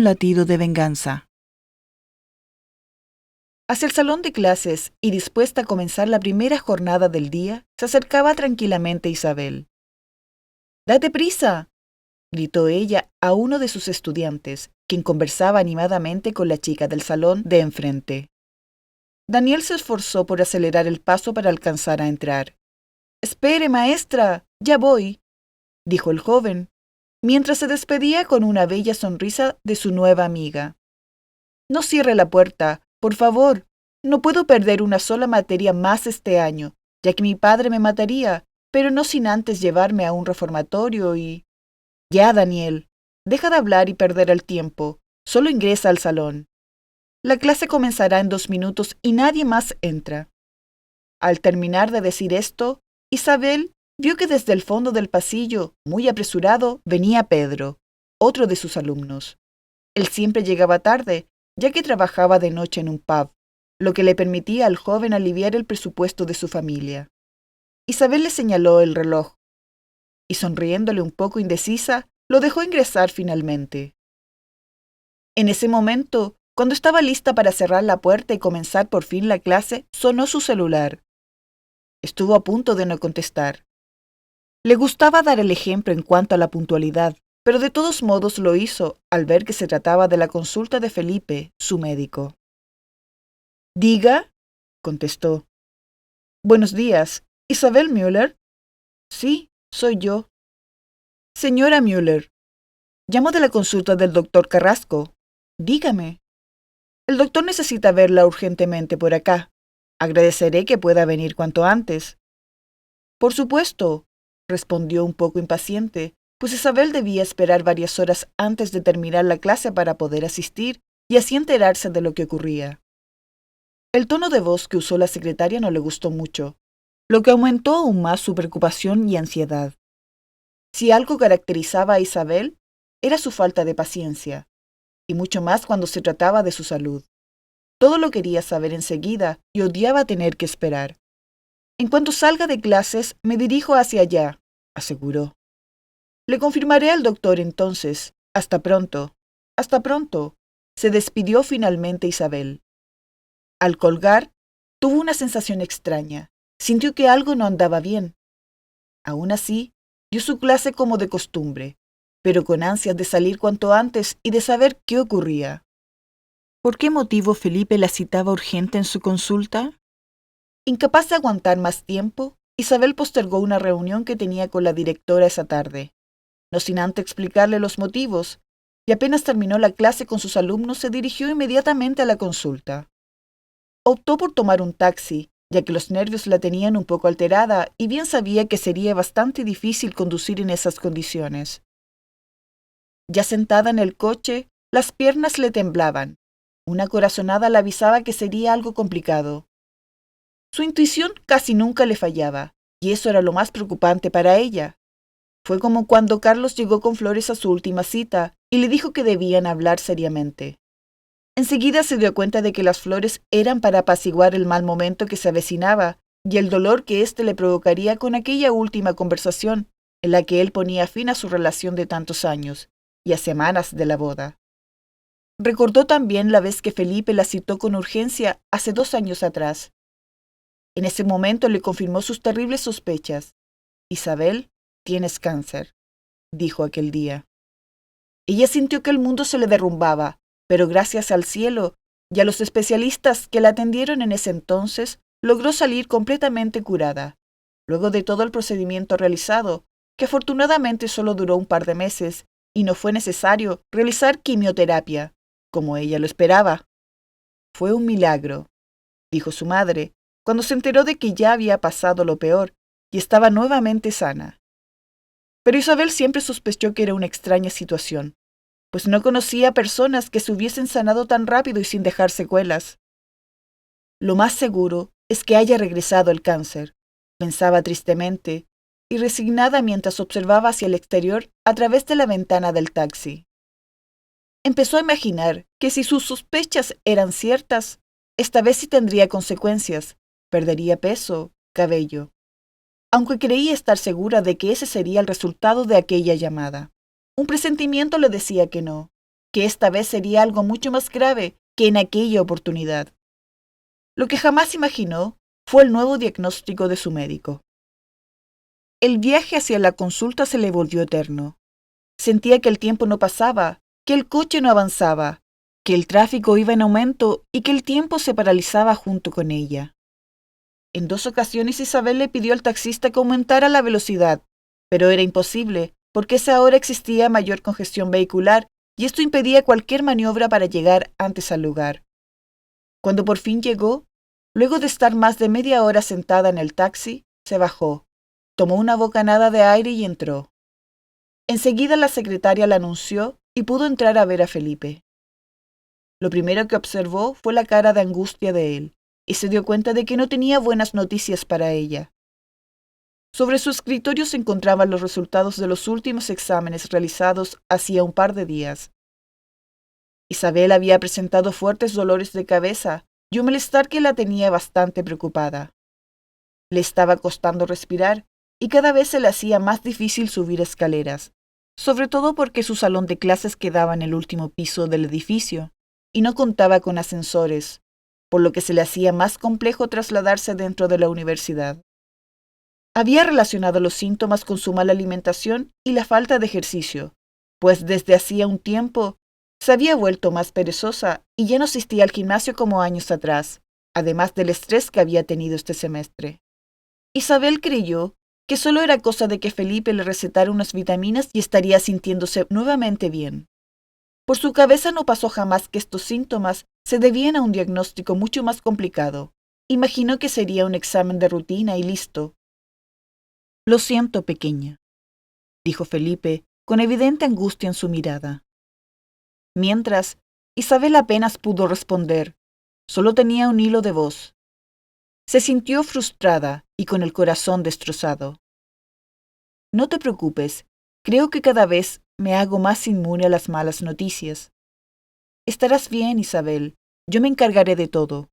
latido de venganza. Hacia el salón de clases y dispuesta a comenzar la primera jornada del día, se acercaba tranquilamente Isabel. «¡Date prisa!», gritó ella a uno de sus estudiantes, quien conversaba animadamente con la chica del salón de enfrente. Daniel se esforzó por acelerar el paso para alcanzar a entrar. «¡Espere, maestra! ¡Ya voy!», dijo el joven, mientras se despedía con una bella sonrisa de su nueva amiga. «No cierre la puerta, por favor. No puedo perder una sola materia más este año, ya que mi padre me mataría, pero no sin antes llevarme a un reformatorio y...». «Ya, Daniel, deja de hablar y perder el tiempo. Solo ingresa al salón. La clase comenzará en 2 minutos y nadie más entra». Al terminar de decir esto, Isabel vio que desde el fondo del pasillo, muy apresurado, venía Pedro, otro de sus alumnos. Él siempre llegaba tarde, ya que trabajaba de noche en un pub, lo que le permitía al joven aliviar el presupuesto de su familia. Isabel le señaló el reloj, y sonriéndole un poco indecisa, lo dejó ingresar finalmente. En ese momento, cuando estaba lista para cerrar la puerta y comenzar por fin la clase, sonó su celular. Estuvo a punto de no contestar. Le gustaba dar el ejemplo en cuanto a la puntualidad, pero de todos modos lo hizo al ver que se trataba de la consulta de Felipe, su médico. «Diga», contestó. «Buenos días. ¿Isabel Müller?» «Sí, soy yo». «Señora Müller, llamo de la consulta del doctor Carrasco. Dígame». «El doctor necesita verla urgentemente por acá. Agradeceré que pueda venir cuanto antes». «Por supuesto», respondió un poco impaciente, pues Isabel debía esperar varias horas antes de terminar la clase para poder asistir y así enterarse de lo que ocurría. El tono de voz que usó la secretaria no le gustó mucho, lo que aumentó aún más su preocupación y ansiedad. Si algo caracterizaba a Isabel, era su falta de paciencia, y mucho más cuando se trataba de su salud. Todo lo quería saber enseguida y odiaba tener que esperar. «En cuanto salga de clases, me dirijo hacia allá», aseguró. «Le confirmaré al doctor entonces. Hasta pronto». «Hasta pronto», se despidió finalmente Isabel. Al colgar, tuvo una sensación extraña. Sintió que algo no andaba bien. Aún así, dio su clase como de costumbre, pero con ansias de salir cuanto antes y de saber qué ocurría. ¿Por qué motivo Felipe la citaba urgente en su consulta? Incapaz de aguantar más tiempo, Isabel postergó una reunión que tenía con la directora esa tarde, no sin antes explicarle los motivos, y apenas terminó la clase con sus alumnos se dirigió inmediatamente a la consulta. Optó por tomar un taxi, ya que los nervios la tenían un poco alterada y bien sabía que sería bastante difícil conducir en esas condiciones. Ya sentada en el coche, las piernas le temblaban. Una corazonada le avisaba que sería algo complicado. Su intuición casi nunca le fallaba, y eso era lo más preocupante para ella. Fue como cuando Carlos llegó con flores a su última cita y le dijo que debían hablar seriamente. Enseguida se dio cuenta de que las flores eran para apaciguar el mal momento que se avecinaba y el dolor que éste le provocaría con aquella última conversación en la que él ponía fin a su relación de tantos años y a semanas de la boda. Recordó también la vez que Felipe la citó con urgencia hace 2 años atrás. En ese momento le confirmó sus terribles sospechas. «Isabel, tienes cáncer», dijo aquel día. Ella sintió que el mundo se le derrumbaba, pero gracias al cielo y a los especialistas que la atendieron en ese entonces, logró salir completamente curada. Luego de todo el procedimiento realizado, que afortunadamente solo duró un par de meses, y no fue necesario realizar quimioterapia, como ella lo esperaba. «Fue un milagro», dijo su madre, cuando se enteró de que ya había pasado lo peor y estaba nuevamente sana. Pero Isabel siempre sospechó que era una extraña situación, pues no conocía personas que se hubiesen sanado tan rápido y sin dejar secuelas. «Lo más seguro es que haya regresado el cáncer», pensaba tristemente y resignada mientras observaba hacia el exterior a través de la ventana del taxi. Empezó a imaginar que si sus sospechas eran ciertas, esta vez sí tendría consecuencias, perdería peso, cabello. Aunque creía estar segura de que ese sería el resultado de aquella llamada. Un presentimiento le decía que no, que esta vez sería algo mucho más grave que en aquella oportunidad. Lo que jamás imaginó fue el nuevo diagnóstico de su médico. El viaje hacia la consulta se le volvió eterno. Sentía que el tiempo no pasaba, que el coche no avanzaba, que el tráfico iba en aumento y que el tiempo se paralizaba junto con ella. En 2 ocasiones Isabel le pidió al taxista que aumentara la velocidad, pero era imposible, porque a esa hora existía mayor congestión vehicular y esto impedía cualquier maniobra para llegar antes al lugar. Cuando por fin llegó, luego de estar más de media hora sentada en el taxi, se bajó, tomó una bocanada de aire y entró. Enseguida la secretaria la anunció y pudo entrar a ver a Felipe. Lo primero que observó fue la cara de angustia de él, y se dio cuenta de que no tenía buenas noticias para ella. Sobre su escritorio se encontraban los resultados de los últimos exámenes realizados hacía un par de días. Isabel había presentado fuertes dolores de cabeza y un malestar que la tenía bastante preocupada. Le estaba costando respirar y cada vez se le hacía más difícil subir escaleras, sobre todo porque su salón de clases quedaba en el último piso del edificio y no contaba con ascensores, por lo que se le hacía más complejo trasladarse dentro de la universidad. Había relacionado los síntomas con su mala alimentación y la falta de ejercicio, pues desde hacía un tiempo se había vuelto más perezosa y ya no asistía al gimnasio como años atrás, además del estrés que había tenido este semestre. Isabel creyó que solo era cosa de que Felipe le recetara unas vitaminas y estaría sintiéndose nuevamente bien. Por su cabeza no pasó jamás que estos síntomas se debían a un diagnóstico mucho más complicado. Imaginó que sería un examen de rutina y listo. Lo siento, pequeña, dijo Felipe, con evidente angustia en su mirada. Mientras, Isabel apenas pudo responder. Solo tenía un hilo de voz. Se sintió frustrada y con el corazón destrozado. No te preocupes, creo que cada vez me hago más inmune a las malas noticias. Estarás bien, Isabel, yo me encargaré de todo.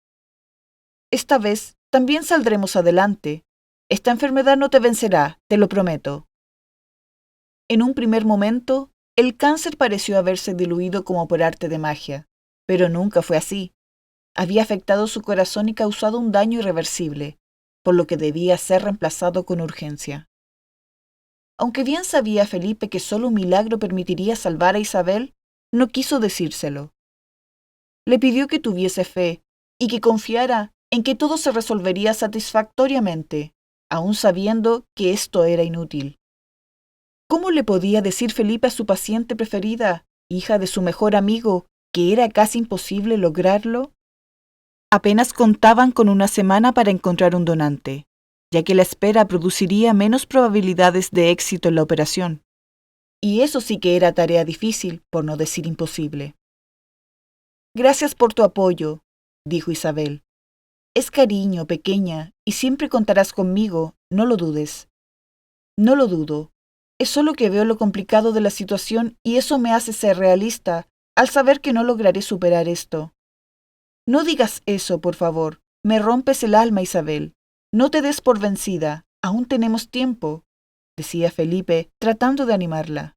Esta vez también saldremos adelante. Esta enfermedad no te vencerá, te lo prometo. En un primer momento, el cáncer pareció haberse diluido como por arte de magia, pero nunca fue así. Había afectado su corazón y causado un daño irreversible, por lo que debía ser reemplazado con urgencia. Aunque bien sabía Felipe que solo un milagro permitiría salvar a Isabel, no quiso decírselo. Le pidió que tuviese fe y que confiara en que todo se resolvería satisfactoriamente, aun sabiendo que esto era inútil. ¿Cómo le podía decir Felipe a su paciente preferida, hija de su mejor amigo, que era casi imposible lograrlo? Apenas contaban con una semana para encontrar un donante, ya que la espera produciría menos probabilidades de éxito en la operación. Y eso sí que era tarea difícil, por no decir imposible. Gracias por tu apoyo, dijo Isabel. Es cariño, pequeña, y siempre contarás conmigo, no lo dudes. No lo dudo. Es solo que veo lo complicado de la situación y eso me hace ser realista al saber que no lograré superar esto. No digas eso, por favor. Me rompes el alma, Isabel. No te des por vencida. Aún tenemos tiempo, decía Felipe, tratando de animarla.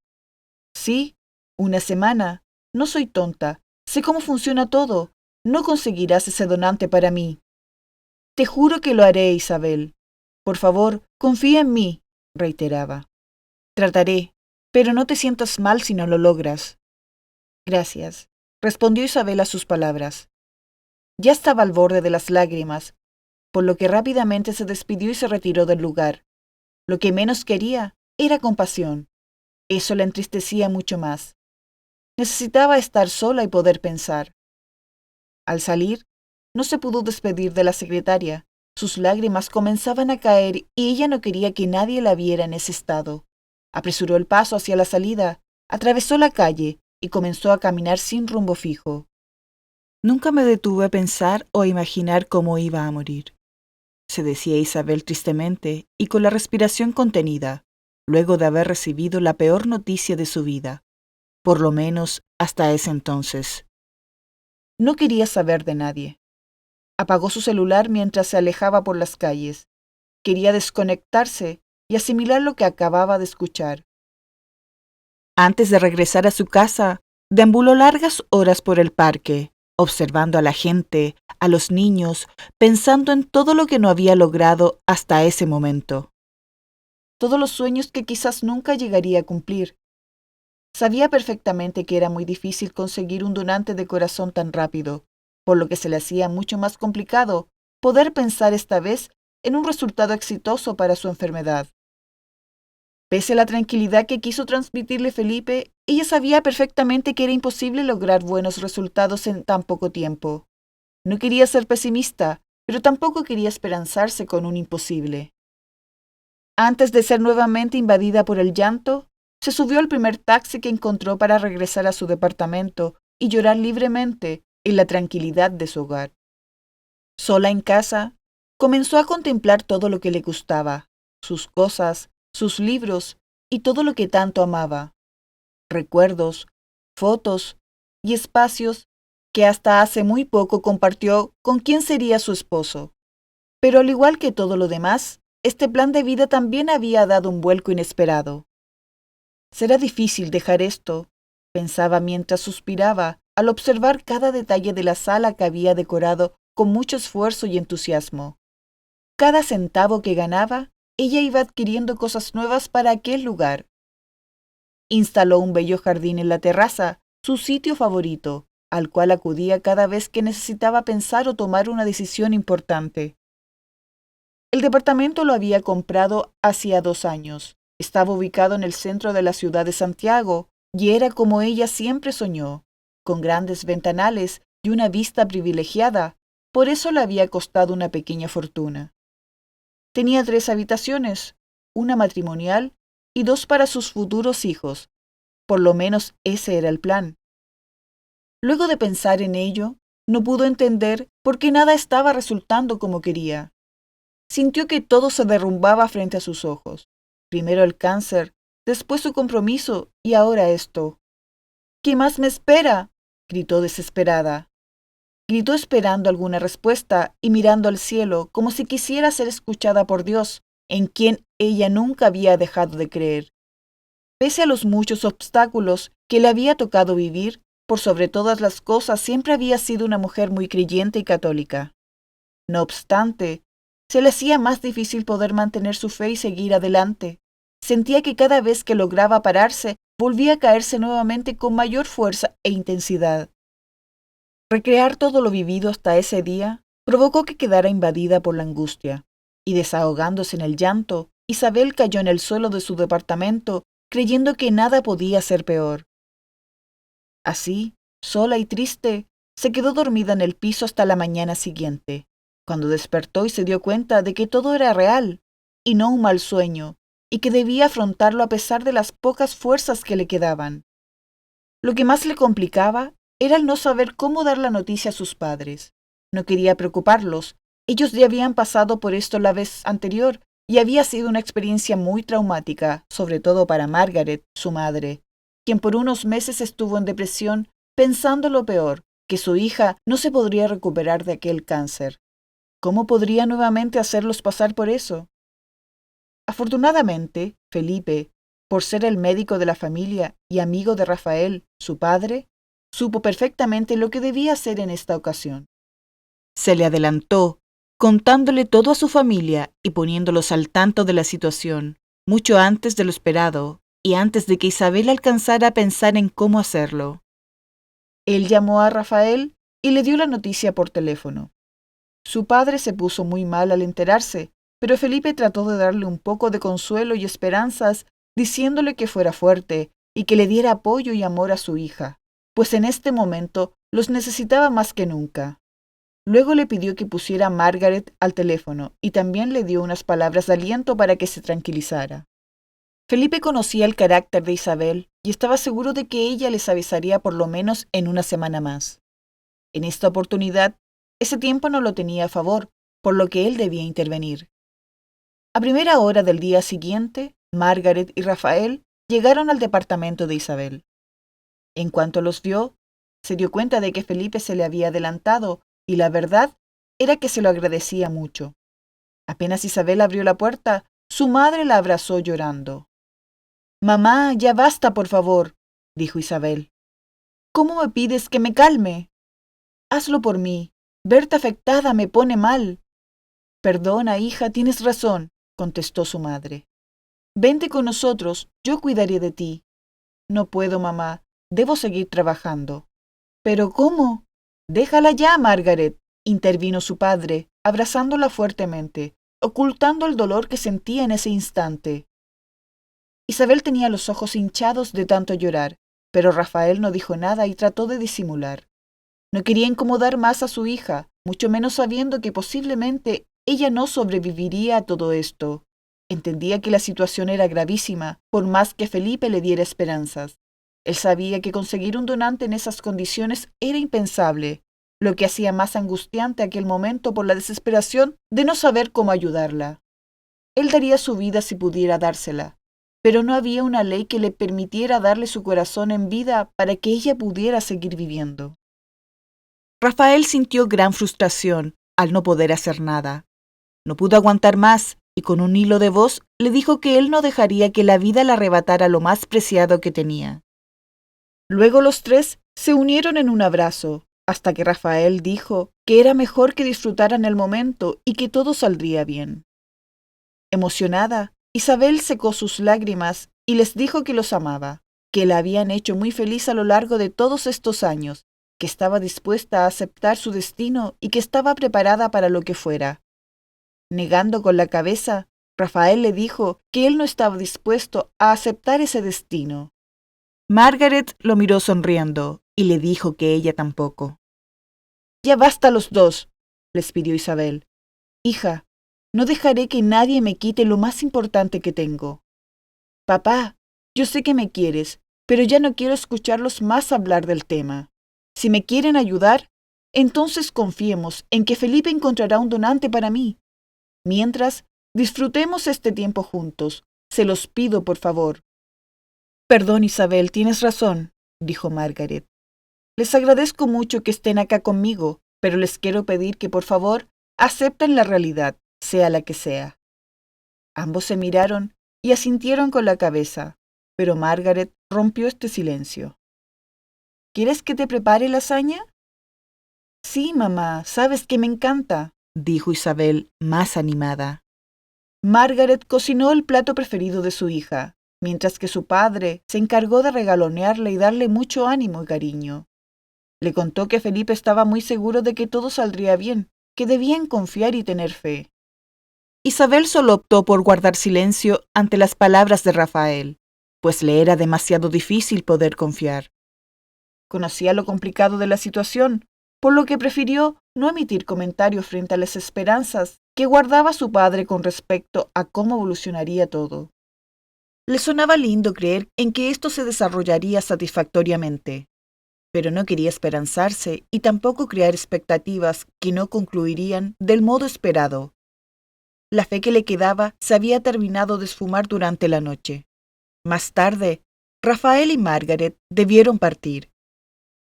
Sí, una semana. No soy tonta. Sé cómo funciona todo. No conseguirás ese donante para mí. Te juro que lo haré, Isabel. Por favor, confía en mí, reiteraba. Trataré, pero no te sientas mal si no lo logras. Gracias, respondió Isabel a sus palabras. Ya estaba al borde de las lágrimas, por lo que rápidamente se despidió y se retiró del lugar. Lo que menos quería era compasión. Eso la entristecía mucho más. Necesitaba estar sola y poder pensar. Al salir, no se pudo despedir de la secretaria. Sus lágrimas comenzaban a caer y ella no quería que nadie la viera en ese estado. Apresuró el paso hacia la salida, atravesó la calle y comenzó a caminar sin rumbo fijo. Nunca me detuve a pensar o a imaginar cómo iba a morir, se decía Isabel tristemente y con la respiración contenida, luego de haber recibido la peor noticia de su vida, por lo menos hasta ese entonces. No quería saber de nadie. Apagó su celular mientras se alejaba por las calles. Quería desconectarse y asimilar lo que acababa de escuchar. Antes de regresar a su casa, Deambuló largas horas por el parque, observando a la gente, a los niños, pensando en todo lo que no había logrado hasta ese momento. Todos los sueños que quizás nunca llegaría a cumplir. Sabía perfectamente que era muy difícil conseguir un donante de corazón tan rápido, por lo que se le hacía mucho más complicado poder pensar esta vez en un resultado exitoso para su enfermedad. Pese a la tranquilidad que quiso transmitirle Felipe, ella sabía perfectamente que era imposible lograr buenos resultados en tan poco tiempo. No quería ser pesimista, pero tampoco quería esperanzarse con un imposible. Antes de ser nuevamente invadida por el llanto, se subió al primer taxi que encontró para regresar a su departamento y llorar libremente en la tranquilidad de su hogar. Sola en casa, comenzó a contemplar todo lo que le gustaba, sus cosas, sus libros y todo lo que tanto amaba. Recuerdos, fotos y espacios que hasta hace muy poco compartió con quien sería su esposo. Pero al igual que todo lo demás, este plan de vida también había dado un vuelco inesperado. Será difícil dejar esto, pensaba mientras suspiraba al observar cada detalle de la sala que había decorado con mucho esfuerzo y entusiasmo. Cada centavo que ganaba, ella iba adquiriendo cosas nuevas para aquel lugar. Instaló un bello jardín en la terraza, su sitio favorito, al cual acudía cada vez que necesitaba pensar o tomar una decisión importante. El departamento lo había comprado hacía 2 años. Estaba ubicado en el centro de la ciudad de Santiago y era como ella siempre soñó, con grandes ventanales y una vista privilegiada. Por eso le había costado una pequeña fortuna. Tenía 3 habitaciones, una matrimonial y 2 para sus futuros hijos. Por lo menos ese era el plan. Luego de pensar en ello, no pudo entender por qué nada estaba resultando como quería. Sintió que todo se derrumbaba frente a sus ojos. Primero el cáncer, después su compromiso y ahora esto. ¿Qué más me espera?, gritó desesperada. Gritó esperando alguna respuesta y mirando al cielo como si quisiera ser escuchada por Dios, en quien ella nunca había dejado de creer. Pese a los muchos obstáculos que le había tocado vivir, por sobre todas las cosas siempre había sido una mujer muy creyente y católica. No obstante, se le hacía más difícil poder mantener su fe y seguir adelante. Sentía que cada vez que lograba pararse, volvía a caerse nuevamente con mayor fuerza e intensidad. Recrear todo lo vivido hasta ese día provocó que quedara invadida por la angustia, y desahogándose en el llanto, Isabel cayó en el suelo de su departamento, creyendo que nada podía ser peor. Así, sola y triste, se quedó dormida en el piso hasta la mañana siguiente, cuando despertó y se dio cuenta de que todo era real, y no un mal sueño, y que debía afrontarlo a pesar de las pocas fuerzas que le quedaban. Lo que más le complicaba era el no saber cómo dar la noticia a sus padres. No quería preocuparlos. Ellos ya habían pasado por esto la vez anterior y había sido una experiencia muy traumática, sobre todo para Margaret, su madre, quien por unos meses estuvo en depresión pensando lo peor, que su hija no se podría recuperar de aquel cáncer. ¿Cómo podría nuevamente hacerlos pasar por eso? Afortunadamente, Felipe, por ser el médico de la familia y amigo de Rafael, su padre, supo perfectamente lo que debía hacer en esta ocasión. Se le adelantó, contándole todo a su familia y poniéndolos al tanto de la situación, mucho antes de lo esperado y antes de que Isabel alcanzara a pensar en cómo hacerlo. Él llamó a Rafael y le dio la noticia por teléfono. Su padre se puso muy mal al enterarse, pero Felipe trató de darle un poco de consuelo y esperanzas, diciéndole que fuera fuerte y que le diera apoyo y amor a su hija, pues en este momento los necesitaba más que nunca. Luego le pidió que pusiera a Margaret al teléfono y también le dio unas palabras de aliento para que se tranquilizara. Felipe conocía el carácter de Isabel y estaba seguro de que ella les avisaría por lo menos en una semana más. En esta oportunidad, ese tiempo no lo tenía a favor, por lo que él debía intervenir. A primera hora del día siguiente, Margaret y Rafael llegaron al departamento de Isabel. En cuanto los vio, se dio cuenta de que Felipe se le había adelantado y la verdad era que se lo agradecía mucho. Apenas Isabel abrió la puerta, su madre la abrazó llorando. «Mamá, ya basta, por favor», dijo Isabel. ¿Cómo me pides que me calme? Hazlo por mí. Verte afectada me pone mal. Perdona, hija, tienes razón, contestó su madre. Vente con nosotros, yo cuidaré de ti. No puedo, mamá, debo seguir trabajando. ¿Pero cómo? Déjala ya, Margaret, intervino su padre, abrazándola fuertemente, ocultando el dolor que sentía en ese instante. Isabel tenía los ojos hinchados de tanto llorar, pero Rafael no dijo nada y trató de disimular. No quería incomodar más a su hija, mucho menos sabiendo que posiblemente ella no sobreviviría a todo esto. Entendía que la situación era gravísima, por más que Felipe le diera esperanzas. Él sabía que conseguir un donante en esas condiciones era impensable, lo que hacía más angustiante aquel momento por la desesperación de no saber cómo ayudarla. Él daría su vida si pudiera dársela, pero no había una ley que le permitiera darle su corazón en vida para que ella pudiera seguir viviendo. Rafael sintió gran frustración al no poder hacer nada. No pudo aguantar más y con un hilo de voz le dijo que él no dejaría que la vida le arrebatara lo más preciado que tenía. Luego los tres se unieron en un abrazo, hasta que Rafael dijo que era mejor que disfrutaran el momento y que todo saldría bien. Emocionada, Isabel secó sus lágrimas y les dijo que los amaba, que la habían hecho muy feliz a lo largo de todos estos años, que estaba dispuesta a aceptar su destino y que estaba preparada para lo que fuera. Negando con la cabeza, Rafael le dijo que él no estaba dispuesto a aceptar ese destino. Margaret lo miró sonriendo y le dijo que ella tampoco. Ya basta los dos, les pidió Isabel. Hija, no dejaré que nadie me quite lo más importante que tengo. Papá, yo sé que me quieres, pero ya no quiero escucharlos más hablar del tema. Si me quieren ayudar, entonces confiemos en que Felipe encontrará un donante para mí. Mientras, disfrutemos este tiempo juntos. Se los pido, por favor. Perdón, Isabel, tienes razón, dijo Margaret. Les agradezco mucho que estén acá conmigo, pero les quiero pedir que, por favor, acepten la realidad, sea la que sea. Ambos se miraron y asintieron con la cabeza, pero Margaret rompió este silencio. ¿Quieres que te prepare lasaña? Sí, mamá, sabes que me encanta, dijo Isabel, más animada. Margaret cocinó el plato preferido de su hija, mientras que su padre se encargó de regalonearle y darle mucho ánimo y cariño. Le contó que Felipe estaba muy seguro de que todo saldría bien, que debían confiar y tener fe. Isabel solo optó por guardar silencio ante las palabras de Rafael, pues le era demasiado difícil poder confiar. Conocía lo complicado de la situación, por lo que prefirió no emitir comentarios frente a las esperanzas que guardaba su padre con respecto a cómo evolucionaría todo. Le sonaba lindo creer en que esto se desarrollaría satisfactoriamente, pero no quería esperanzarse y tampoco crear expectativas que no concluirían del modo esperado. La fe que le quedaba se había terminado de esfumar durante la noche. Más tarde, Rafael y Margaret debieron partir.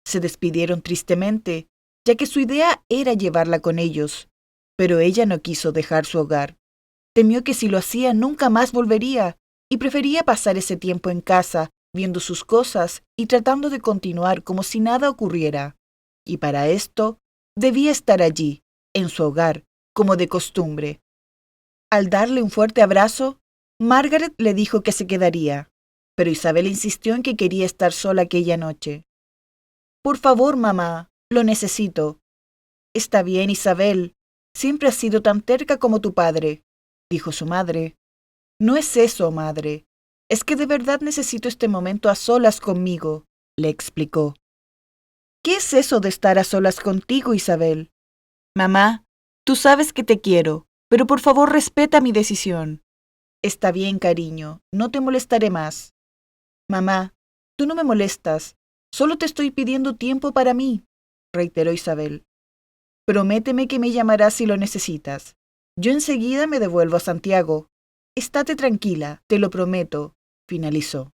Se despidieron tristemente, ya que su idea era llevarla con ellos, pero ella no quiso dejar su hogar. Temió que si lo hacía nunca más volvería y prefería pasar ese tiempo en casa, viendo sus cosas y tratando de continuar como si nada ocurriera. Y para esto, debía estar allí, en su hogar, como de costumbre. Al darle un fuerte abrazo, Margaret le dijo que se quedaría, pero Isabel insistió en que quería estar sola aquella noche. Por favor, mamá, lo necesito. Está bien, Isabel. Siempre has sido tan terca como tu padre, dijo su madre. No es eso, madre. Es que de verdad necesito este momento a solas conmigo, le explicó. ¿Qué es eso de estar a solas contigo, Isabel? Mamá, tú sabes que te quiero, pero por favor respeta mi decisión. Está bien, cariño, no te molestaré más. Mamá, tú no me molestas, solo te estoy pidiendo tiempo para mí, reiteró Isabel. Prométeme que me llamarás si lo necesitas. Yo enseguida me devuelvo a Santiago. Estate tranquila, te lo prometo, finalizó.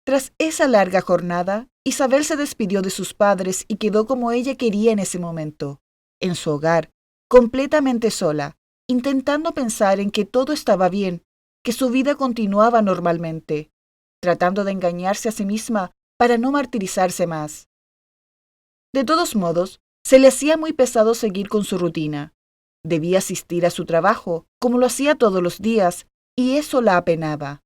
Tras esa larga jornada, Isabel se despidió de sus padres y quedó como ella quería en ese momento, en su hogar, completamente sola, intentando pensar en que todo estaba bien, que su vida continuaba normalmente, tratando de engañarse a sí misma para no martirizarse más. De todos modos, se le hacía muy pesado seguir con su rutina. Debía asistir a su trabajo, como lo hacía todos los días, y eso la apenaba,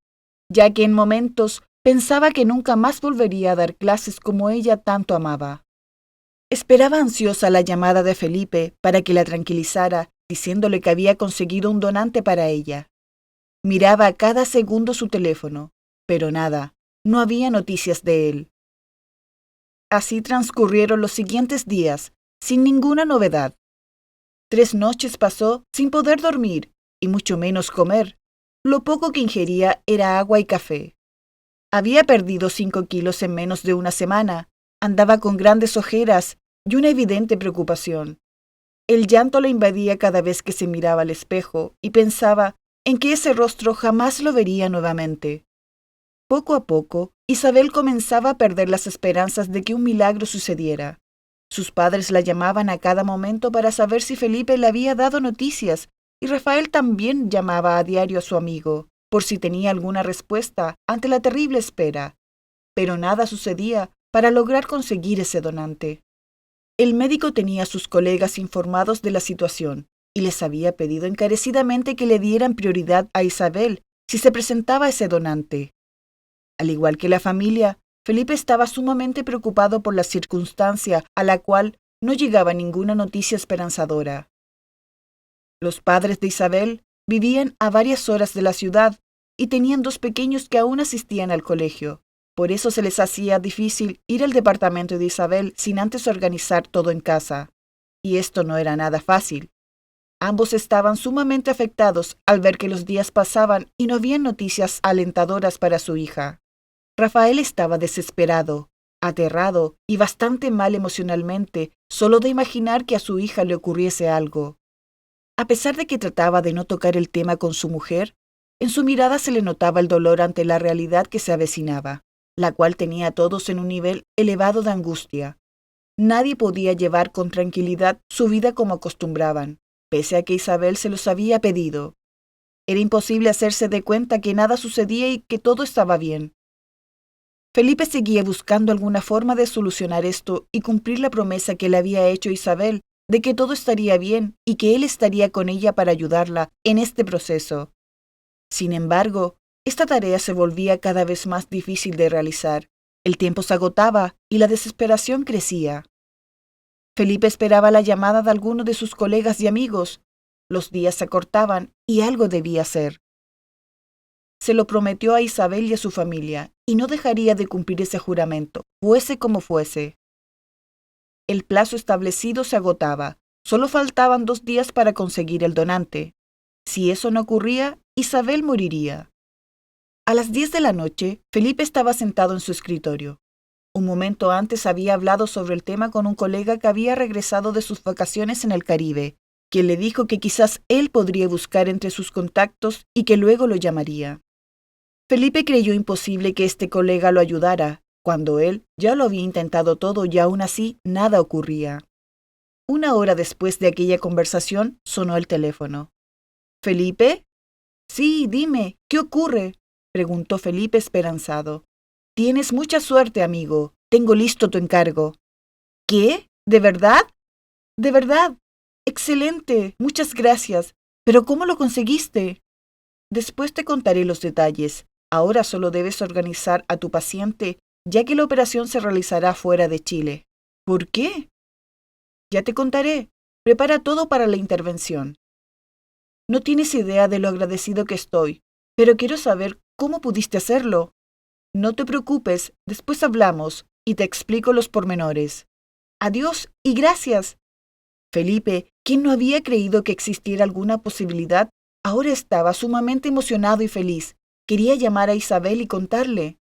ya que en momentos pensaba que nunca más volvería a dar clases como ella tanto amaba. Esperaba ansiosa la llamada de Felipe para que la tranquilizara, diciéndole que había conseguido un donante para ella. Miraba a cada segundo su teléfono, pero nada, no había noticias de él. Así transcurrieron los siguientes días, sin ninguna novedad. 3 noches pasó sin poder dormir, y mucho menos comer. Lo poco que ingería era agua y café. Había perdido 5 kilos en menos de una semana, andaba con grandes ojeras y una evidente preocupación. El llanto la invadía cada vez que se miraba al espejo y pensaba en que ese rostro jamás lo vería nuevamente. Poco a poco, Isabel comenzaba a perder las esperanzas de que un milagro sucediera. Sus padres la llamaban a cada momento para saber si Felipe le había dado noticias, y Rafael también llamaba a diario a su amigo, por si tenía alguna respuesta ante la terrible espera. Pero nada sucedía para lograr conseguir ese donante. El médico tenía a sus colegas informados de la situación, y les había pedido encarecidamente que le dieran prioridad a Isabel si se presentaba ese donante. Al igual que la familia, Felipe estaba sumamente preocupado por la circunstancia a la cual no llegaba ninguna noticia esperanzadora. Los padres de Isabel vivían a varias horas de la ciudad y tenían 2 pequeños que aún asistían al colegio. Por eso se les hacía difícil ir al departamento de Isabel sin antes organizar todo en casa. Y esto no era nada fácil. Ambos estaban sumamente afectados al ver que los días pasaban y no habían noticias alentadoras para su hija. Rafael estaba desesperado, aterrado y bastante mal emocionalmente solo de imaginar que a su hija le ocurriese algo. A pesar de que trataba de no tocar el tema con su mujer, en su mirada se le notaba el dolor ante la realidad que se avecinaba, la cual tenía a todos en un nivel elevado de angustia. Nadie podía llevar con tranquilidad su vida como acostumbraban, pese a que Isabel se los había pedido. Era imposible hacerse de cuenta que nada sucedía y que todo estaba bien. Felipe seguía buscando alguna forma de solucionar esto y cumplir la promesa que le había hecho Isabel de que todo estaría bien y que él estaría con ella para ayudarla en este proceso. Sin embargo, esta tarea se volvía cada vez más difícil de realizar. El tiempo se agotaba y la desesperación crecía. Felipe esperaba la llamada de alguno de sus colegas y amigos. Los días se acortaban y algo debía hacer. Se lo prometió a Isabel y a su familia, y no dejaría de cumplir ese juramento, fuese como fuese. El plazo establecido se agotaba. Solo faltaban 2 días para conseguir el donante. Si eso no ocurría, Isabel moriría. A las 10 de la noche, Felipe estaba sentado en su escritorio. Un momento antes había hablado sobre el tema con un colega que había regresado de sus vacaciones en el Caribe, quien le dijo que quizás él podría buscar entre sus contactos y que luego lo llamaría. Felipe creyó imposible que este colega lo ayudara, cuando él ya lo había intentado todo y aún así nada ocurría. 1 hora después de aquella conversación sonó el teléfono. ¿Felipe? Sí, dime, ¿qué ocurre?, preguntó Felipe esperanzado. Tienes mucha suerte, amigo. Tengo listo tu encargo. ¿Qué? ¿De verdad? De verdad. Excelente. Muchas gracias. ¿Pero cómo lo conseguiste? Después te contaré los detalles. Ahora solo debes organizar a tu paciente, ya que la operación se realizará fuera de Chile. ¿Por qué? Ya te contaré. Prepara todo para la intervención. No tienes idea de lo agradecido que estoy, pero quiero saber cómo pudiste hacerlo. No te preocupes, después hablamos y te explico los pormenores. Adiós y gracias. Felipe, quien no había creído que existiera alguna posibilidad, ahora estaba sumamente emocionado y feliz. Quería llamar a Isabel y contarle.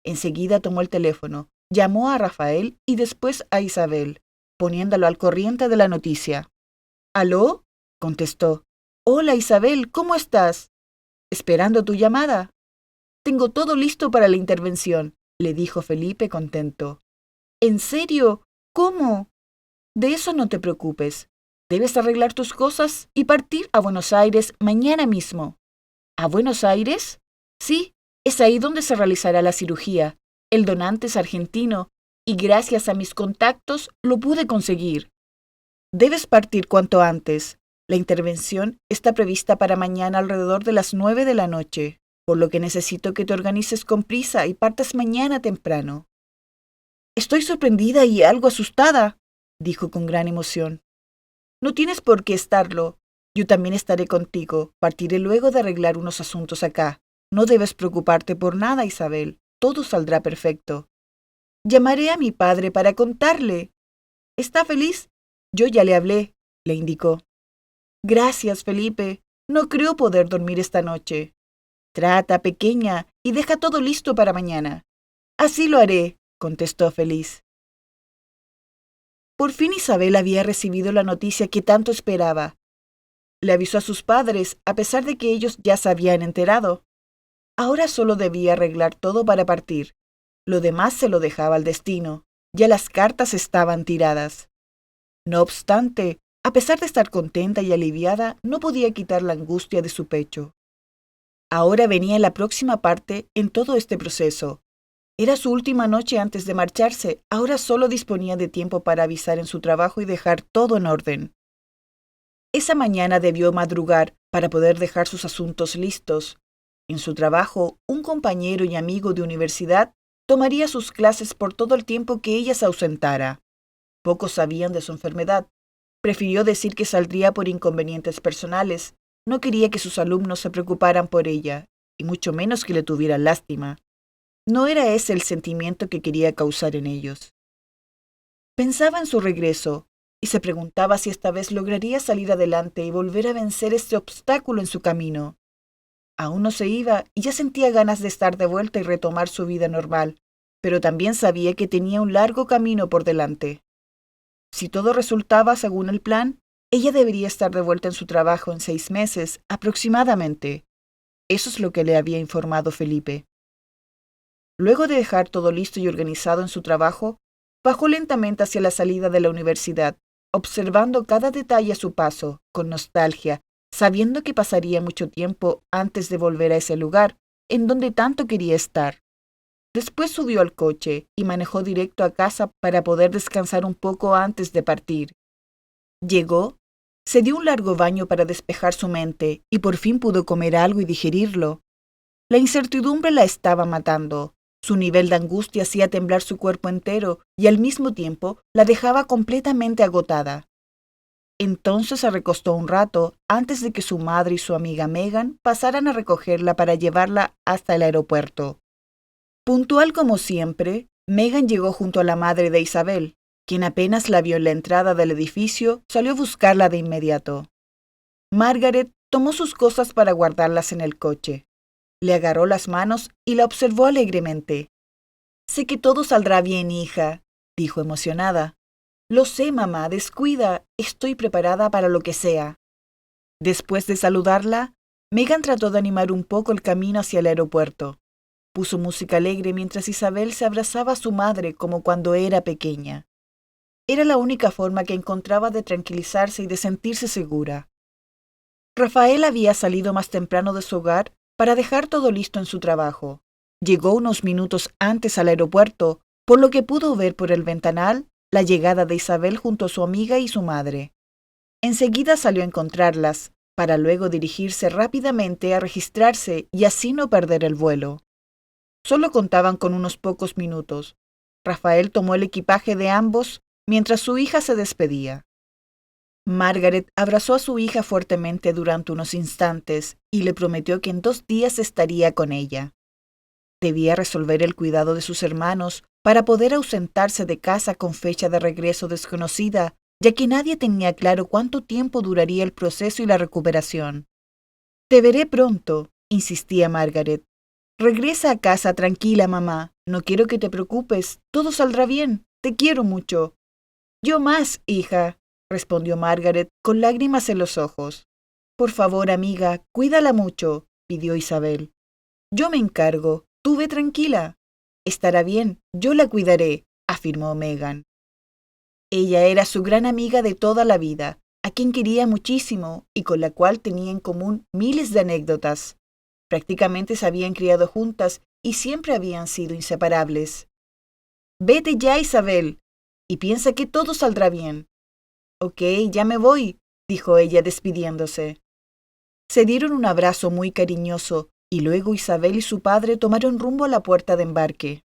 Enseguida tomó el teléfono, llamó a Rafael y después a Isabel, poniéndolo al corriente de la noticia. ¿Aló?, contestó. Hola Isabel, ¿cómo estás? Esperando tu llamada. Tengo todo listo para la intervención, le dijo Felipe contento. ¿En serio? ¿Cómo? De eso no te preocupes. Debes arreglar tus cosas y partir a Buenos Aires mañana mismo. ¿A Buenos Aires? Sí, es ahí donde se realizará la cirugía. El donante es argentino y gracias a mis contactos lo pude conseguir. Debes partir cuanto antes. La intervención está prevista para mañana alrededor de las 9 de la noche, por lo que necesito que te organices con prisa y partas mañana temprano. Estoy sorprendida y algo asustada, dijo con gran emoción. No tienes por qué estarlo. Yo también estaré contigo. Partiré luego de arreglar unos asuntos acá. No debes preocuparte por nada, Isabel. Todo saldrá perfecto. Llamaré a mi padre para contarle. ¿Está feliz? Yo ya le hablé, le indicó. Gracias, Felipe. No creo poder dormir esta noche. Trata, pequeña, y deja todo listo para mañana. Así lo haré, contestó feliz. Por fin Isabel había recibido la noticia que tanto esperaba. Le avisó a sus padres, a pesar de que ellos ya se habían enterado. Ahora solo debía arreglar todo para partir. Lo demás se lo dejaba al destino. Ya las cartas estaban tiradas. No obstante, a pesar de estar contenta y aliviada, no podía quitar la angustia de su pecho. Ahora venía la próxima parte en todo este proceso. Era su última noche antes de marcharse. Ahora solo disponía de tiempo para avisar en su trabajo y dejar todo en orden. Esa mañana debió madrugar para poder dejar sus asuntos listos. En su trabajo, un compañero y amigo de universidad tomaría sus clases por todo el tiempo que ella se ausentara. Pocos sabían de su enfermedad. Prefirió decir que saldría por inconvenientes personales. No quería que sus alumnos se preocuparan por ella, y mucho menos que le tuvieran lástima. No era ese el sentimiento que quería causar en ellos. Pensaba en su regreso, y se preguntaba si esta vez lograría salir adelante y volver a vencer este obstáculo en su camino. Aún no se iba y ya sentía ganas de estar de vuelta y retomar su vida normal, pero también sabía que tenía un largo camino por delante. Si todo resultaba según el plan, ella debería estar de vuelta en su trabajo en 6 meses, aproximadamente. Eso es lo que le había informado Felipe. Luego de dejar todo listo y organizado en su trabajo, bajó lentamente hacia la salida de la universidad, observando cada detalle a su paso, con nostalgia, sabiendo que pasaría mucho tiempo antes de volver a ese lugar, en donde tanto quería estar. Después subió al coche y manejó directo a casa para poder descansar un poco antes de partir. Llegó, se dio un largo baño para despejar su mente y por fin pudo comer algo y digerirlo. La incertidumbre la estaba matando. Su nivel de angustia hacía temblar su cuerpo entero y al mismo tiempo la dejaba completamente agotada. Entonces se recostó un rato antes de que su madre y su amiga Megan pasaran a recogerla para llevarla hasta el aeropuerto. Puntual como siempre, Megan llegó junto a la madre de Isabel, quien apenas la vio en la entrada del edificio, salió a buscarla de inmediato. Margaret tomó sus cosas para guardarlas en el coche. Le agarró las manos y la observó alegremente. «Sé que todo saldrá bien, hija», dijo emocionada. «Lo sé, mamá, descuida, estoy preparada para lo que sea». Después de saludarla, Megan trató de animar un poco el camino hacia el aeropuerto. Puso música alegre mientras Isabel se abrazaba a su madre como cuando era pequeña. Era la única forma que encontraba de tranquilizarse y de sentirse segura. Rafael había salido más temprano de su hogar para dejar todo listo en su trabajo. Llegó unos minutos antes al aeropuerto, por lo que pudo ver por el ventanal la llegada de Isabel junto a su amiga y su madre. Enseguida salió a encontrarlas, para luego dirigirse rápidamente a registrarse y así no perder el vuelo. Solo contaban con unos pocos minutos. Rafael tomó el equipaje de ambos mientras su hija se despedía. Margaret abrazó a su hija fuertemente durante unos instantes y le prometió que en 2 días estaría con ella. Debía resolver el cuidado de sus hermanos para poder ausentarse de casa con fecha de regreso desconocida, ya que nadie tenía claro cuánto tiempo duraría el proceso y la recuperación. «Te veré pronto», insistía Margaret. «Regresa a casa tranquila, mamá. No quiero que te preocupes. Todo saldrá bien. Te quiero mucho». «Yo más, hija», respondió Margaret con lágrimas en los ojos. «Por favor, amiga, cuídala mucho», pidió Isabel. «Yo me encargo. Tú ve tranquila». «Estará bien. Yo la cuidaré», afirmó Megan. Ella era su gran amiga de toda la vida, a quien quería muchísimo y con la cual tenía en común miles de anécdotas. Prácticamente se habían criado juntas y siempre habían sido inseparables. Vete ya, Isabel, y piensa que todo saldrá bien. Ok, ya me voy, dijo ella despidiéndose. Se dieron un abrazo muy cariñoso y luego Isabel y su padre tomaron rumbo a la puerta de embarque.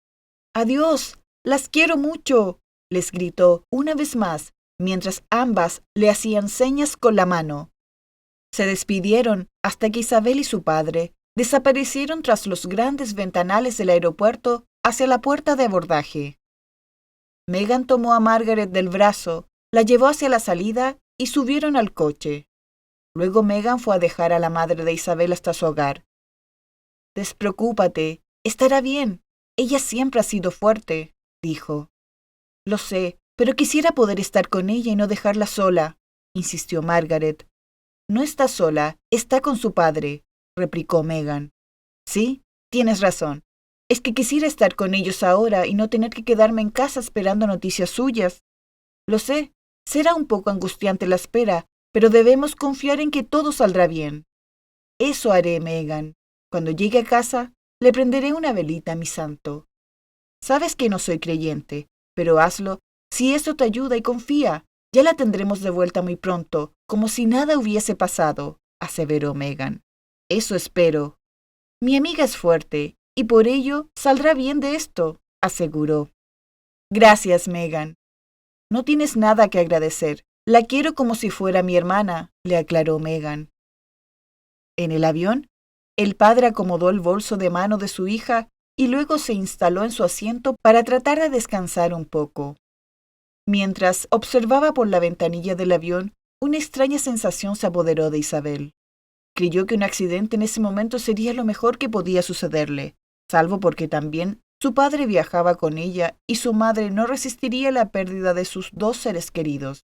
Adiós, las quiero mucho, les gritó una vez más, mientras ambas le hacían señas con la mano. Se despidieron hasta que Isabel y su padre desaparecieron tras los grandes ventanales del aeropuerto hacia la puerta de abordaje. Megan tomó a Margaret del brazo, la llevó hacia la salida y subieron al coche. Luego Megan fue a dejar a la madre de Isabel hasta su hogar. Despreocúpate, estará bien. Ella siempre ha sido fuerte, dijo. Lo sé, pero quisiera poder estar con ella y no dejarla sola, insistió Margaret. No está sola, está con su padre, replicó Megan. Sí, tienes razón. Es que quisiera estar con ellos ahora y no tener que quedarme en casa esperando noticias suyas. Lo sé, será un poco angustiante la espera, pero debemos confiar en que todo saldrá bien. Eso haré, Megan. Cuando llegue a casa, le prenderé una velita a mi santo. Sabes que no soy creyente, pero hazlo si eso te ayuda y confía. Ya la tendremos de vuelta muy pronto, como si nada hubiese pasado, aseveró Megan. Eso espero. Mi amiga es fuerte, y por ello saldrá bien de esto, aseguró. Gracias, Megan. No tienes nada que agradecer. La quiero como si fuera mi hermana, le aclaró Megan. En el avión, el padre acomodó el bolso de mano de su hija y luego se instaló en su asiento para tratar de descansar un poco. Mientras observaba por la ventanilla del avión, una extraña sensación se apoderó de Isabel. Creyó que un accidente en ese momento sería lo mejor que podía sucederle, salvo porque también su padre viajaba con ella y su madre no resistiría la pérdida de sus dos seres queridos.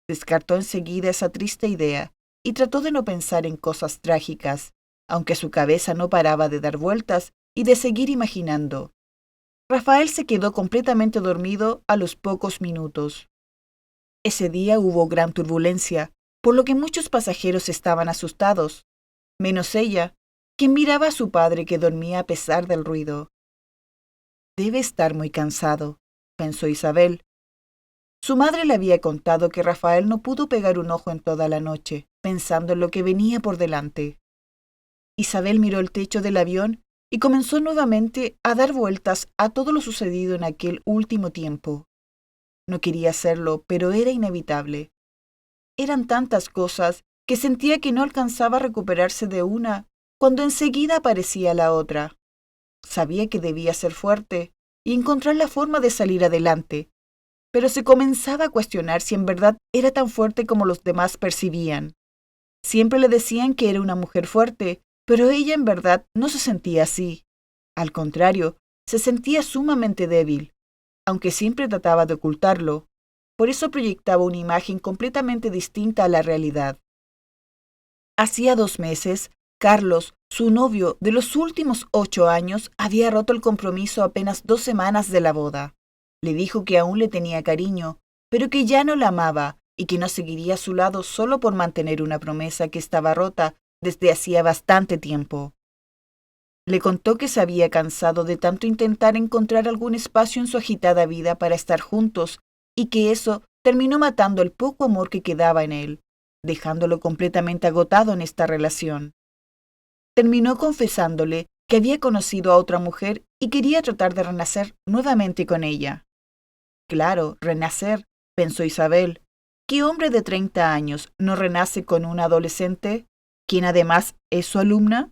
Descartó enseguida esa triste idea y trató de no pensar en cosas trágicas, aunque su cabeza no paraba de dar vueltas y de seguir imaginando. Rafael se quedó completamente dormido a los pocos minutos. Ese día hubo gran turbulencia, por lo que muchos pasajeros estaban asustados, menos ella, quien miraba a su padre que dormía a pesar del ruido. Debe estar muy cansado, pensó Isabel. Su madre le había contado que Rafael no pudo pegar un ojo en toda la noche, pensando en lo que venía por delante. Isabel miró el techo del avión y comenzó nuevamente a dar vueltas a todo lo sucedido en aquel último tiempo. No quería hacerlo, pero era inevitable. Eran tantas cosas que sentía que no alcanzaba a recuperarse de una cuando enseguida aparecía la otra. Sabía que debía ser fuerte y encontrar la forma de salir adelante, pero se comenzaba a cuestionar si en verdad era tan fuerte como los demás percibían. Siempre le decían que era una mujer fuerte, pero ella en verdad no se sentía así. Al contrario, se sentía sumamente débil, aunque siempre trataba de ocultarlo. Por eso proyectaba una imagen completamente distinta a la realidad. Hacía 2 meses, Carlos, su novio de los últimos 8 años, había roto el compromiso apenas 2 semanas de la boda. Le dijo que aún le tenía cariño, pero que ya no la amaba y que no seguiría a su lado solo por mantener una promesa que estaba rota desde hacía bastante tiempo. Le contó que se había cansado de tanto intentar encontrar algún espacio en su agitada vida para estar juntos y que eso terminó matando el poco amor que quedaba en él, dejándolo completamente agotado en esta relación. Terminó confesándole que había conocido a otra mujer y quería tratar de renacer nuevamente con ella. Claro, renacer, pensó Isabel. ¿Qué hombre de 30 años no renace con una adolescente, quien además es su alumna?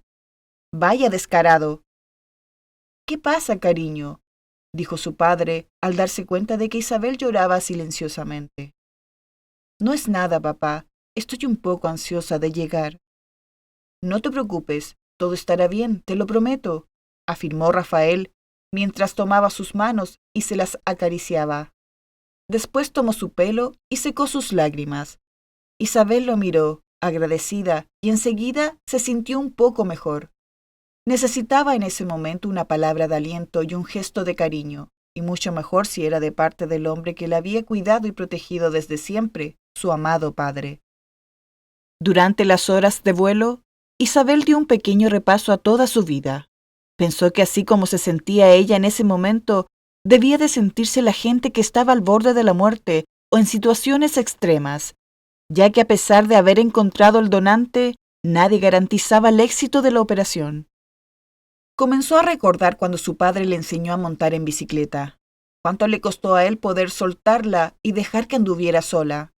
Vaya descarado. ¿Qué pasa, cariño?, dijo su padre al darse cuenta de que Isabel lloraba silenciosamente. No es nada, papá. Estoy un poco ansiosa de llegar. No te preocupes, todo estará bien, te lo prometo, afirmó Rafael, mientras tomaba sus manos y se las acariciaba. Después tomó su pelo y secó sus lágrimas. Isabel lo miró, agradecida, y enseguida se sintió un poco mejor. Necesitaba en ese momento una palabra de aliento y un gesto de cariño, y mucho mejor si era de parte del hombre que la había cuidado y protegido desde siempre, su amado padre. Durante las horas de vuelo, Isabel dio un pequeño repaso a toda su vida. Pensó que así como se sentía ella en ese momento, debía de sentirse la gente que estaba al borde de la muerte o en situaciones extremas, ya que a pesar de haber encontrado el donante, nadie garantizaba el éxito de la operación. Comenzó a recordar cuando su padre le enseñó a montar en bicicleta, cuánto le costó a él poder soltarla y dejar que anduviera sola.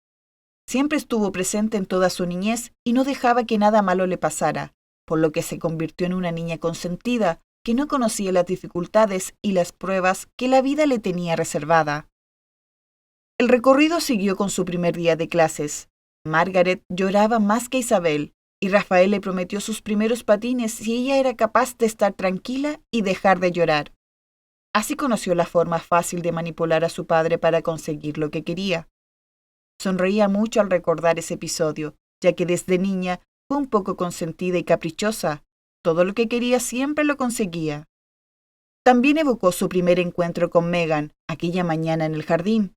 Siempre estuvo presente en toda su niñez y no dejaba que nada malo le pasara, por lo que se convirtió en una niña consentida que no conocía las dificultades y las pruebas que la vida le tenía reservada. El recorrido siguió con su primer día de clases. Margaret lloraba más que Isabel, y Rafael le prometió sus primeros patines si ella era capaz de estar tranquila y dejar de llorar. Así conoció la forma fácil de manipular a su padre para conseguir lo que quería. Sonreía mucho al recordar ese episodio, ya que desde niña fue un poco consentida y caprichosa. Todo lo que quería siempre lo conseguía. También evocó su primer encuentro con Megan, aquella mañana en el jardín.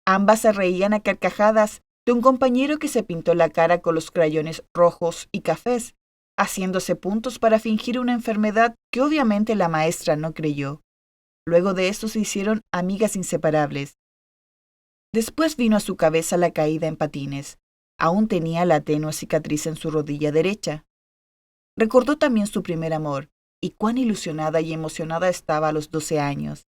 Ambas se reían a carcajadas de un compañero que se pintó la cara con los crayones rojos y cafés, haciéndose puntos para fingir una enfermedad que obviamente la maestra no creyó. Luego de eso se hicieron amigas inseparables. Después vino a su cabeza la caída en patines. Aún tenía la tenue cicatriz en su rodilla derecha. Recordó también su primer amor, y cuán ilusionada y emocionada estaba a los 12 años.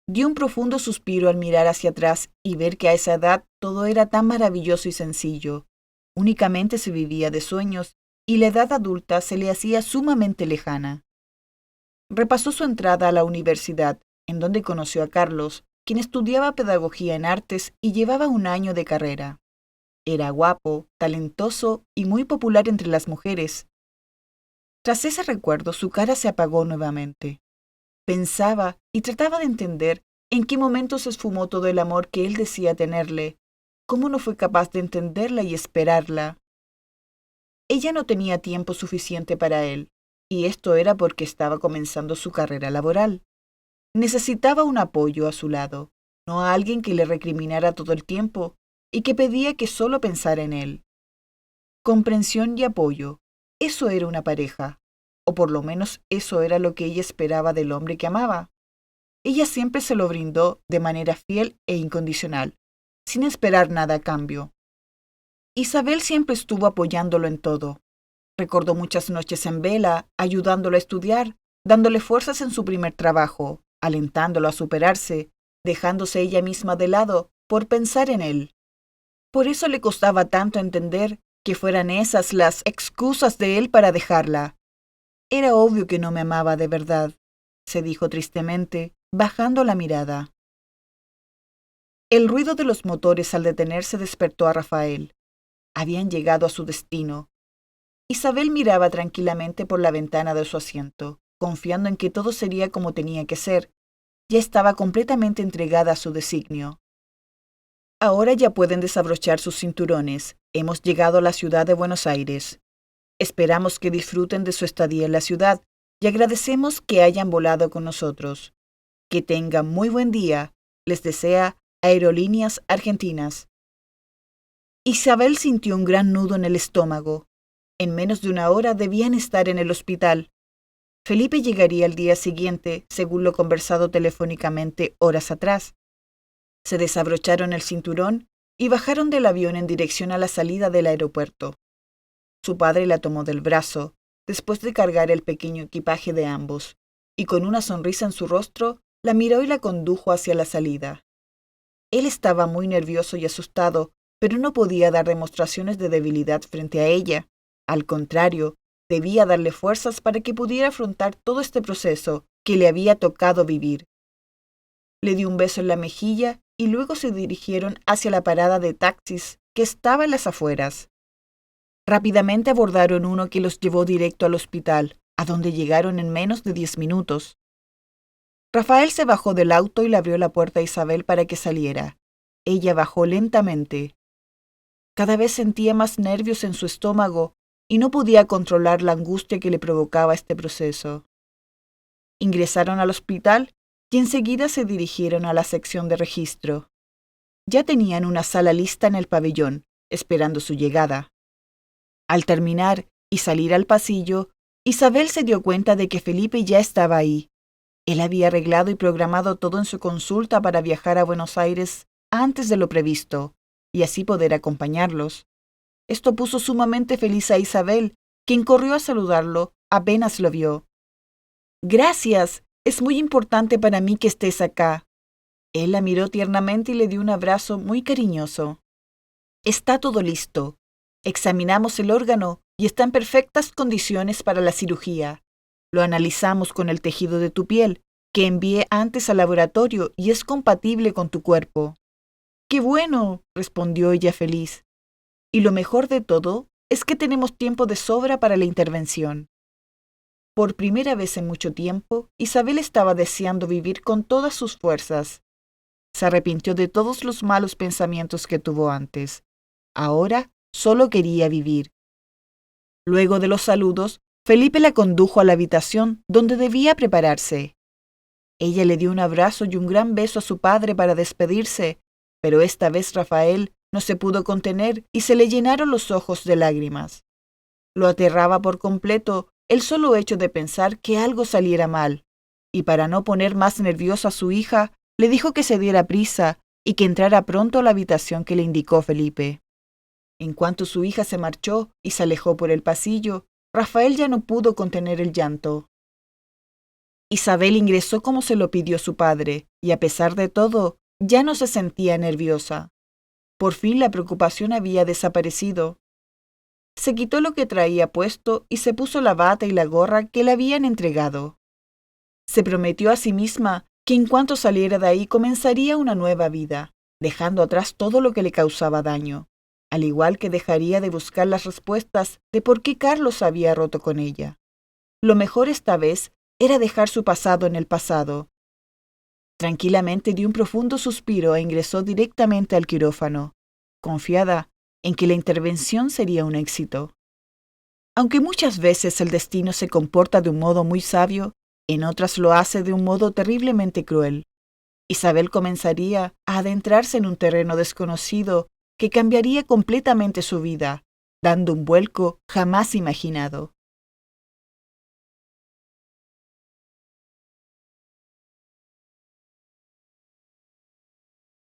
Dio un profundo suspiro al mirar hacia atrás y ver que a esa edad todo era tan maravilloso y sencillo. Únicamente se vivía de sueños, y la edad adulta se le hacía sumamente lejana. Repasó su entrada a la universidad, en donde conoció a Carlos, quien estudiaba pedagogía en artes y llevaba un año de carrera. Era guapo, talentoso y muy popular entre las mujeres. Tras ese recuerdo, su cara se apagó nuevamente. Pensaba y trataba de entender en qué momento se esfumó todo el amor que él decía tenerle. ¿Cómo no fue capaz de entenderla y esperarla? Ella no tenía tiempo suficiente para él, y esto era porque estaba comenzando su carrera laboral. Necesitaba un apoyo a su lado, no a alguien que le recriminara todo el tiempo y que pedía que solo pensara en él. Comprensión y apoyo, eso era una pareja, o por lo menos eso era lo que ella esperaba del hombre que amaba. Ella siempre se lo brindó de manera fiel e incondicional, sin esperar nada a cambio. Isabel siempre estuvo apoyándolo en todo. Recordó muchas noches en vela, ayudándolo a estudiar, dándole fuerzas en su primer trabajo, alentándolo a superarse, dejándose ella misma de lado por pensar en él. Por eso le costaba tanto entender que fueran esas las excusas de él para dejarla. Era obvio que no me amaba de verdad, se dijo tristemente, bajando la mirada. El ruido de los motores al detenerse despertó a Rafael. Habían llegado a su destino. Isabel miraba tranquilamente por la ventana de su asiento, confiando en que todo sería como tenía que ser. Ya estaba completamente entregada a su designio. Ahora ya pueden desabrochar sus cinturones. Hemos llegado a la ciudad de Buenos Aires. Esperamos que disfruten de su estadía en la ciudad y agradecemos que hayan volado con nosotros. Que tengan muy buen día. Les desea Aerolíneas Argentinas. Isabel sintió un gran nudo en el estómago. En menos de una hora debían estar en el hospital. Felipe llegaría al día siguiente, según lo conversado telefónicamente horas atrás. Se desabrocharon el cinturón y bajaron del avión en dirección a la salida del aeropuerto. Su padre la tomó del brazo, después de cargar el pequeño equipaje de ambos, y con una sonrisa en su rostro, la miró y la condujo hacia la salida. Él estaba muy nervioso y asustado, pero no podía dar demostraciones de debilidad frente a ella. Al contrario, debía darle fuerzas para que pudiera afrontar todo este proceso que le había tocado vivir. Le dio un beso en la mejilla y luego se dirigieron hacia la parada de taxis que estaba en las afueras. Rápidamente abordaron uno que los llevó directo al hospital, a donde llegaron en menos de 10 minutos. Rafael se bajó del auto y le abrió la puerta a Isabel para que saliera. Ella bajó lentamente. Cada vez sentía más nervios en su estómago y no podía controlar la angustia que le provocaba este proceso. Ingresaron al hospital y enseguida se dirigieron a la sección de registro. Ya tenían una sala lista en el pabellón, esperando su llegada. Al terminar y salir al pasillo, Isabel se dio cuenta de que Felipe ya estaba ahí. Él había arreglado y programado todo en su consulta para viajar a Buenos Aires antes de lo previsto, y así poder acompañarlos. Esto puso sumamente feliz a Isabel, quien corrió a saludarlo apenas lo vio. Gracias, es muy importante para mí que estés acá. Él la miró tiernamente y le dio un abrazo muy cariñoso. Está todo listo. Examinamos el órgano y está en perfectas condiciones para la cirugía. Lo analizamos con el tejido de tu piel, que envié antes al laboratorio y es compatible con tu cuerpo. ¡Qué bueno!, respondió ella feliz. Y lo mejor de todo es que tenemos tiempo de sobra para la intervención. Por primera vez en mucho tiempo, Isabel estaba deseando vivir con todas sus fuerzas. Se arrepintió de todos los malos pensamientos que tuvo antes. Ahora solo quería vivir. Luego de los saludos, Felipe la condujo a la habitación donde debía prepararse. Ella le dio un abrazo y un gran beso a su padre para despedirse, pero esta vez Rafael no se pudo contener y se le llenaron los ojos de lágrimas. Lo aterraba por completo el solo hecho de pensar que algo saliera mal, y para no poner más nerviosa a su hija, le dijo que se diera prisa y que entrara pronto a la habitación que le indicó Felipe. En cuanto su hija se marchó y se alejó por el pasillo, Rafael ya no pudo contener el llanto. Isabel ingresó como se lo pidió su padre, y a pesar de todo, ya no se sentía nerviosa. Por fin la preocupación había desaparecido. Se quitó lo que traía puesto y se puso la bata y la gorra que le habían entregado. Se prometió a sí misma que en cuanto saliera de ahí comenzaría una nueva vida, dejando atrás todo lo que le causaba daño, al igual que dejaría de buscar las respuestas de por qué Carlos había roto con ella. Lo mejor esta vez era dejar su pasado en el pasado. Tranquilamente dio un profundo suspiro e ingresó directamente al quirófano, confiada en que la intervención sería un éxito. Aunque muchas veces el destino se comporta de un modo muy sabio, en otras lo hace de un modo terriblemente cruel. Isabel comenzaría a adentrarse en un terreno desconocido que cambiaría completamente su vida, dando un vuelco jamás imaginado.